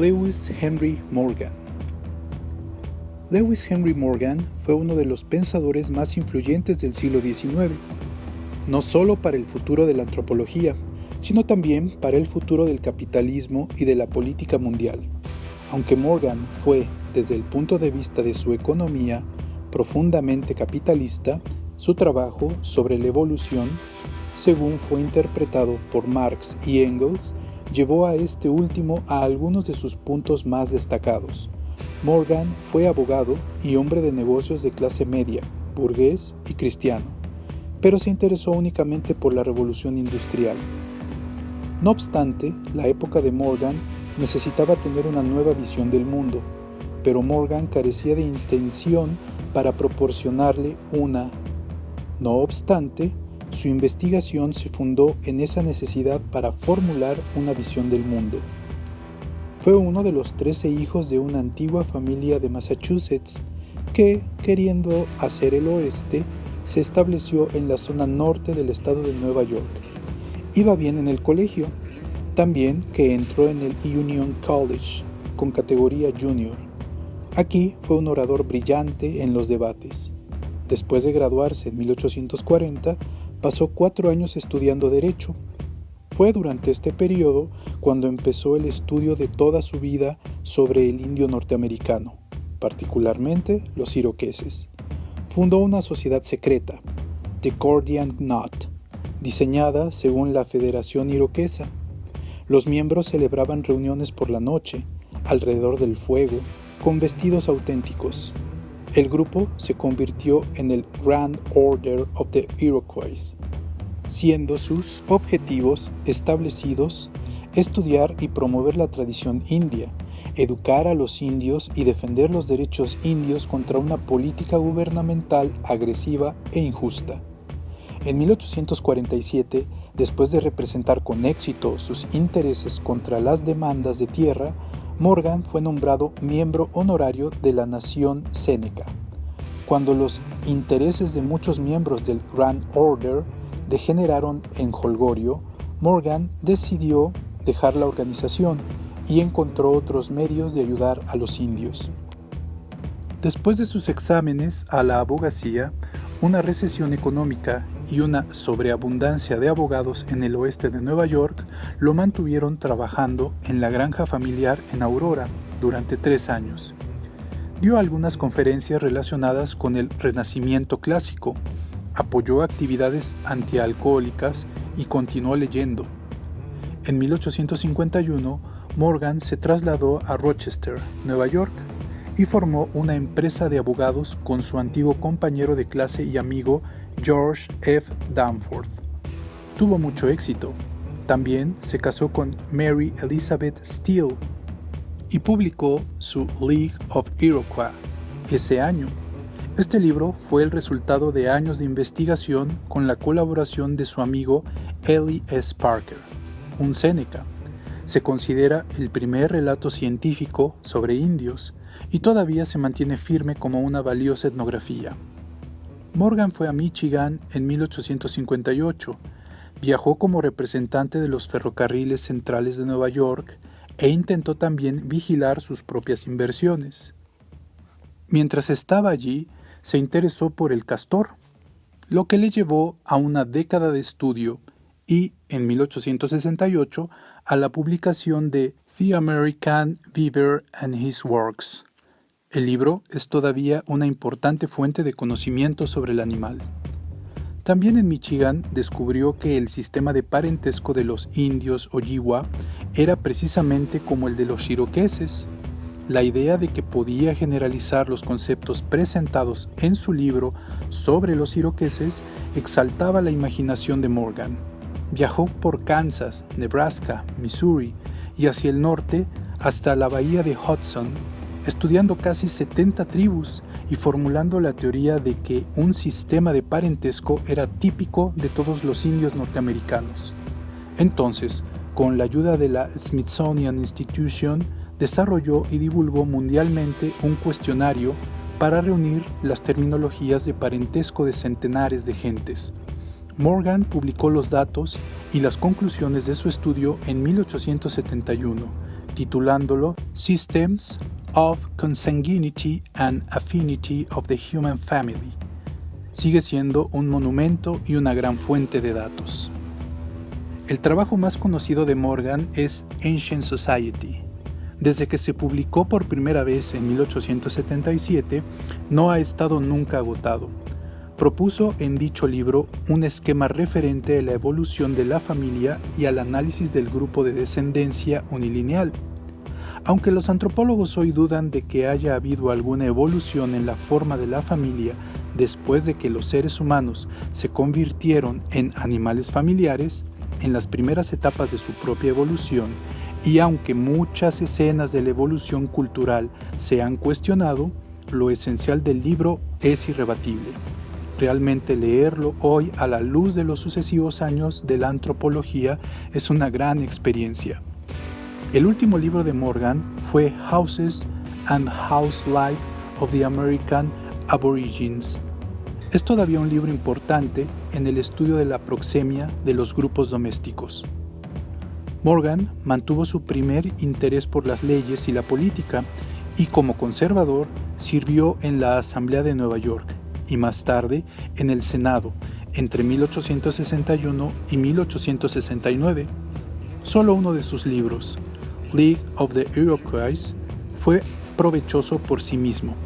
Lewis Henry Morgan. Lewis Henry Morgan fue uno de los pensadores más influyentes del siglo XIX, no solo para el futuro de la antropología, sino también para el futuro del capitalismo y de la política mundial. Aunque Morgan fue, desde el punto de vista de su economía, profundamente capitalista, su trabajo sobre la evolución, según fue interpretado por Marx y Engels, llevó a este último a algunos de sus puntos más destacados. Morgan fue abogado y hombre de negocios de clase media, burgués y cristiano, pero se interesó únicamente por la revolución industrial. No obstante, la época de Morgan necesitaba tener una nueva visión del mundo, pero Morgan carecía de intención para proporcionarle una. No obstante, su investigación se fundó en esa necesidad para formular una visión del mundo. Fue uno de los 13 hijos de una antigua familia de Massachusetts que, queriendo hacer el oeste, se estableció en la zona norte del estado de Nueva York. Iba bien en el colegio, también que entró en el Union College, con categoría junior. Aquí fue un orador brillante en los debates. Después de graduarse en 1840, pasó 4 años estudiando Derecho. Fue durante este periodo cuando empezó el estudio de toda su vida sobre el indio norteamericano, particularmente los iroqueses. Fundó una sociedad secreta, The Gordian Knot, diseñada según la Federación Iroquesa. Los miembros celebraban reuniones por la noche, alrededor del fuego, con vestidos auténticos. El grupo se convirtió en el Grand Order of the Iroquois, siendo sus objetivos establecidos estudiar y promover la tradición india, educar a los indios y defender los derechos indios contra una política gubernamental agresiva e injusta. En 1847, después de representar con éxito sus intereses contra las demandas de tierra, Morgan fue nombrado miembro honorario de la Nación Séneca. Cuando los intereses de muchos miembros del Grand Order degeneraron en jolgorio, Morgan decidió dejar la organización y encontró otros medios de ayudar a los indios. Después de sus exámenes a la abogacía, una recesión económica y una sobreabundancia de abogados en el oeste de Nueva York lo mantuvieron trabajando en la granja familiar en Aurora durante 3 años. Dio algunas conferencias relacionadas con el Renacimiento clásico, apoyó actividades antialcohólicas y continuó leyendo. En 1851, Morgan se trasladó a Rochester, Nueva York, y formó una empresa de abogados con su antiguo compañero de clase y amigo George F. Danforth. Tuvo mucho éxito. También se casó con Mary Elizabeth Steele y publicó su League of Iroquois ese año. Este libro fue el resultado de años de investigación con la colaboración de su amigo Eli S. Parker, un Séneca. Se considera el primer relato científico sobre indios y todavía se mantiene firme como una valiosa etnografía. Morgan fue a Michigan en 1858, viajó como representante de los ferrocarriles centrales de Nueva York e intentó también vigilar sus propias inversiones. Mientras estaba allí, se interesó por el castor, lo que le llevó a una década de estudio y, en 1868, a la publicación de The American Beaver and His Works. El libro es todavía una importante fuente de conocimiento sobre el animal. También en Michigan descubrió que el sistema de parentesco de los indios Ojibwa era precisamente como el de los iroqueses. La idea de que podía generalizar los conceptos presentados en su libro sobre los iroqueses exaltaba la imaginación de Morgan. Viajó por Kansas, Nebraska, Missouri y hacia el norte hasta la bahía de Hudson, estudiando casi 70 tribus y formulando la teoría de que un sistema de parentesco era típico de todos los indios norteamericanos. Entonces, con la ayuda de la Smithsonian Institution, desarrolló y divulgó mundialmente un cuestionario para reunir las terminologías de parentesco de centenares de gentes. Morgan publicó los datos y las conclusiones de su estudio en 1871, titulándolo Systems of Consanguinity and Affinity of the Human Family. Sigue siendo un monumento y una gran fuente de datos. El trabajo más conocido de Morgan es Ancient Society. Desde que se publicó por primera vez en 1877, no ha estado nunca agotado. Propuso en dicho libro un esquema referente a la evolución de la familia y al análisis del grupo de descendencia unilineal. Aunque los antropólogos hoy dudan de que haya habido alguna evolución en la forma de la familia después de que los seres humanos se convirtieron en animales familiares, en las primeras etapas de su propia evolución, y aunque muchas escenas de la evolución cultural se han cuestionado, lo esencial del libro es irrebatible. Realmente leerlo hoy a la luz de los sucesivos años de la antropología es una gran experiencia. El último libro de Morgan fue Houses and House Life of the American Aborigines. Es todavía un libro importante en el estudio de la proxemia de los grupos domésticos. Morgan mantuvo su primer interés por las leyes y la política y como conservador sirvió en la Asamblea de Nueva York y más tarde en el Senado entre 1861 y 1869. Solo uno de sus libros, League of the Iroquois, fue provechoso por sí mismo.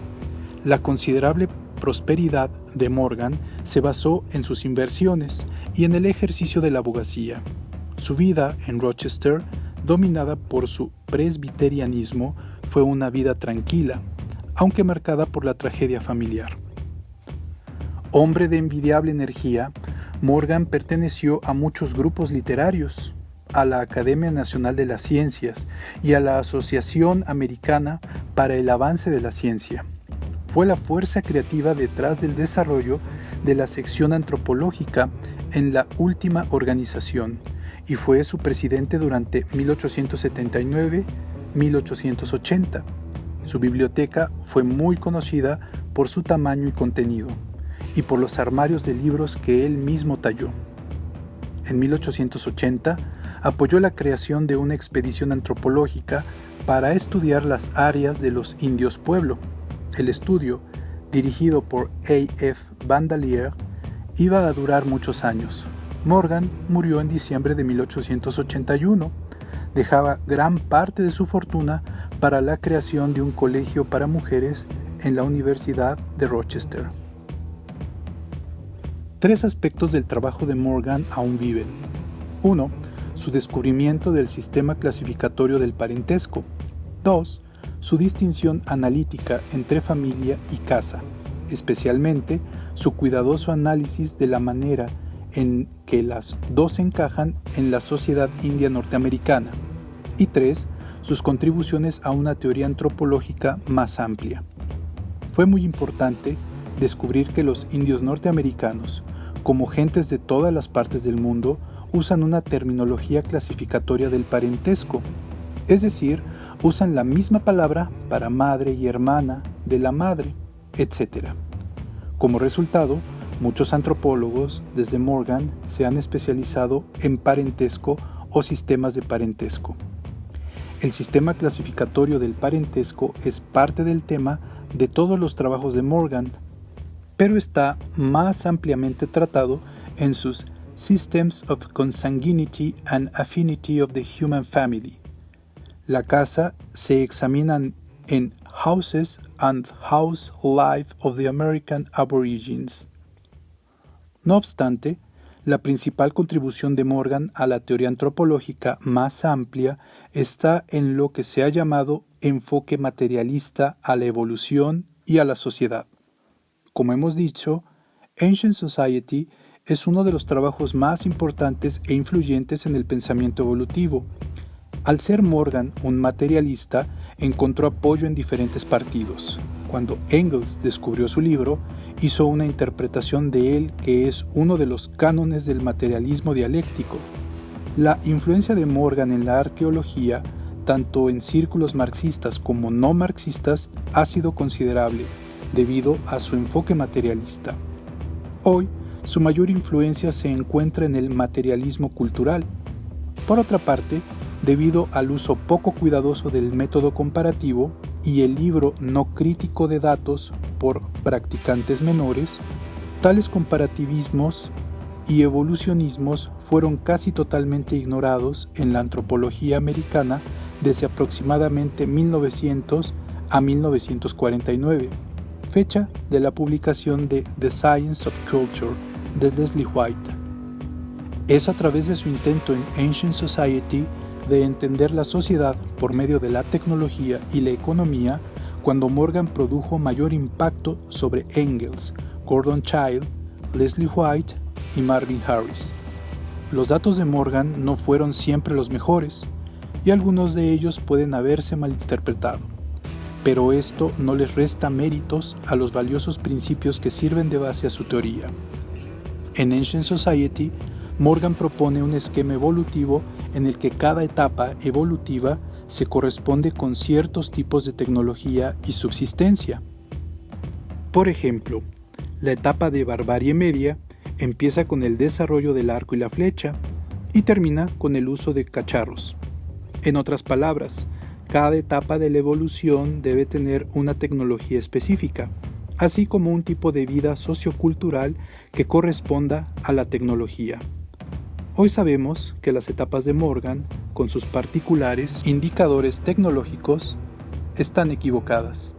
La considerable prosperidad de Morgan se basó en sus inversiones y en el ejercicio de la abogacía. Su vida en Rochester, dominada por su presbiterianismo, fue una vida tranquila, aunque marcada por la tragedia familiar. Hombre de envidiable energía, Morgan perteneció a muchos grupos literarios, a la Academia Nacional de las Ciencias y a la Asociación Americana para el Avance de la Ciencia. Fue la fuerza creativa detrás del desarrollo de la sección antropológica en la última organización y fue su presidente durante 1879-1880. Su biblioteca fue muy conocida por su tamaño y contenido y por los armarios de libros que él mismo talló. En 1880 apoyó la creación de una expedición antropológica para estudiar las áreas de los indios pueblo. El estudio, dirigido por A.F. Bandelier, iba a durar muchos años. Morgan murió en diciembre de 1881. Dejaba gran parte de su fortuna para la creación de un colegio para mujeres en la Universidad de Rochester. 3 aspectos del trabajo de Morgan aún viven. 1. Su descubrimiento del sistema clasificatorio del parentesco. 2. Su distinción analítica entre familia y casa, especialmente su cuidadoso análisis de la manera en que las dos encajan en la sociedad india norteamericana. Y 3. Sus contribuciones a una teoría antropológica más amplia. Fue muy importante descubrir que los indios norteamericanos, como gentes de todas las partes del mundo, usan una terminología clasificatoria del parentesco, es decir, usan la misma palabra para madre y hermana de la madre, etc. Como resultado, muchos antropólogos, desde Morgan, se han especializado en parentesco o sistemas de parentesco. El sistema clasificatorio del parentesco es parte del tema de todos los trabajos de Morgan, pero está más ampliamente tratado en sus Systems of Consanguinity and Affinity of the Human Family. La casa se examina en Houses and House Life of the American Aborigines. No obstante, la principal contribución de Morgan a la teoría antropológica más amplia está en lo que se ha llamado enfoque materialista a la evolución y a la sociedad. Como hemos dicho, Ancient Society es uno de los trabajos más importantes e influyentes en el pensamiento evolutivo. Al ser Morgan un materialista, encontró apoyo en diferentes partidos. Cuando Engels descubrió su libro, hizo una interpretación de él que es uno de los cánones del materialismo dialéctico. La influencia de Morgan en la arqueología, tanto en círculos marxistas como no marxistas, ha sido considerable, debido a su enfoque materialista. Hoy, su mayor influencia se encuentra en el materialismo cultural. Por otra parte, debido al uso poco cuidadoso del método comparativo y el libro no crítico de datos por practicantes menores, tales comparativismos y evolucionismos fueron casi totalmente ignorados en la antropología americana desde aproximadamente 1900 a 1949, fecha de la publicación de The Science of Culture de Leslie White. Es a través de su intento en Ancient Society de entender la sociedad por medio de la tecnología y la economía cuando Morgan produjo mayor impacto sobre Engels, Gordon Childe, Leslie White y Marvin Harris. Los datos de Morgan no fueron siempre los mejores, y algunos de ellos pueden haberse malinterpretado, pero esto no les resta méritos a los valiosos principios que sirven de base a su teoría. En Ancient Society, Morgan propone un esquema evolutivo en el que cada etapa evolutiva se corresponde con ciertos tipos de tecnología y subsistencia. Por ejemplo, la etapa de barbarie media empieza con el desarrollo del arco y la flecha y termina con el uso de cacharros. En otras palabras, cada etapa de la evolución debe tener una tecnología específica, así como un tipo de vida sociocultural que corresponda a la tecnología. Hoy sabemos que las etapas de Morgan, con sus particulares indicadores tecnológicos, están equivocadas.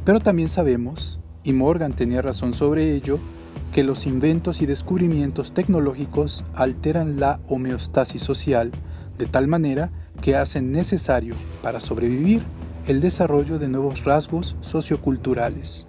Pero también sabemos, y Morgan tenía razón sobre ello, que los inventos y descubrimientos tecnológicos alteran la homeostasis social de tal manera que hacen necesario, para sobrevivir, el desarrollo de nuevos rasgos socioculturales.